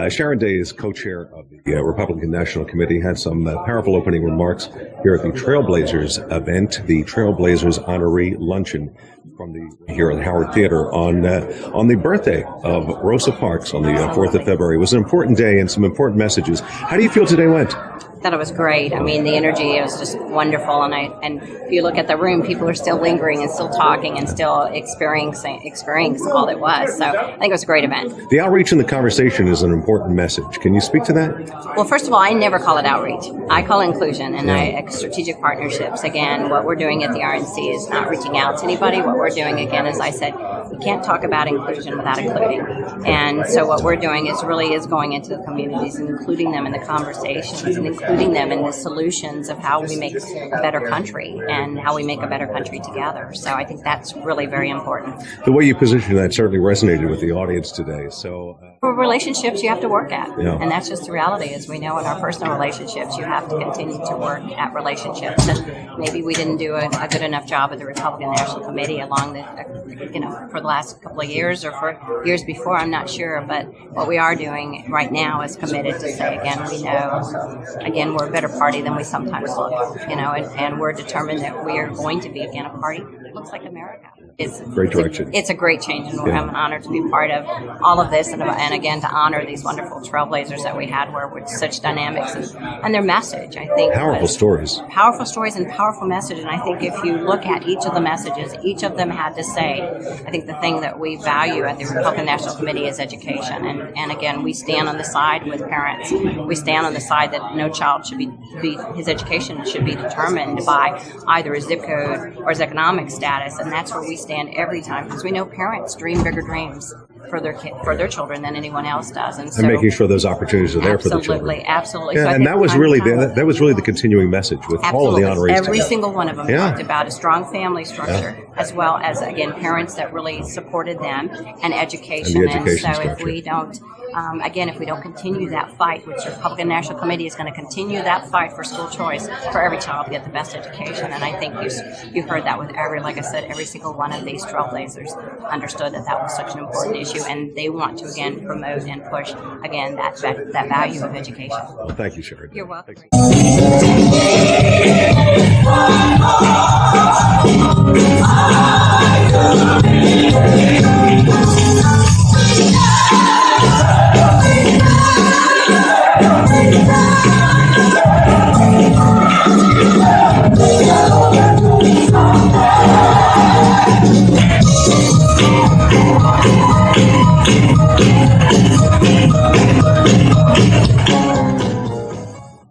Sharon Day is co-chair of the Republican National Committee, had some powerful opening remarks here at the Trailblazers event, the Trailblazers Honoree Luncheon here at Howard Theater on the birthday of Rosa Parks on the 4th of February. It was an important day and some important messages. How do you feel today went? Thought it was great. I mean, the energy was just wonderful, and if you look at the room, people are still lingering and still talking and still experiencing all it was. So I think it was a great event. The outreach and the conversation is an important message. Can you speak to that? Well, first of all, I never call it outreach. I call it inclusion and strategic partnerships. Again, what we're doing at the RNC is not reaching out to anybody. What we're doing, again, as I said, you can't talk about inclusion without including. And so what we're doing is going into the communities and including them in the conversations and including them in the solutions of how we make a better country and how we make a better country together. So I think that's really very important. The way you position that certainly resonated with the audience today. So for relationships, you have to work at. Yeah. And that's just the reality. As we know in our personal relationships, you have to continue to work at relationships. And maybe we didn't do a good enough job at the Republican National Committee along for the last couple of years or for years before, I'm not sure. But what we are doing right now is committed to say, again, we know, again, we're a better party than we sometimes look, and we're determined that we are going to be, again, a party that looks like America. It's great direction. It's a great change, and I'm honored to be part of all of this, and again, to honor these wonderful trailblazers that we had with such dynamics and their message, I think. Powerful stories and powerful message, and I think if you look at each of the messages, each of them had to say, I think the thing that we value at the Republican National Committee is education, and again, we stand on the side with parents. We stand on the side that no child should his education should be determined by either his zip code or his economic status, and that's where we stand every time, because we know parents dream bigger dreams for their children than anyone else does, and so making sure those opportunities are there for the children. Absolutely. Yeah, so and that was really the continuing message with all of the honorees. Every single one of them talked about a strong family structure, as well as, again, parents that really supported them, and education. And so if we don't, if we don't continue that fight, which the Republican National Committee is going to continue that fight for school choice for every child to get the best education. And I think you heard that with every single one of these trailblazers understood that was such an important issue, and they want to, again, promote and push, again, that value of education. Well, thank you, Sharon. You're welcome. Thank you.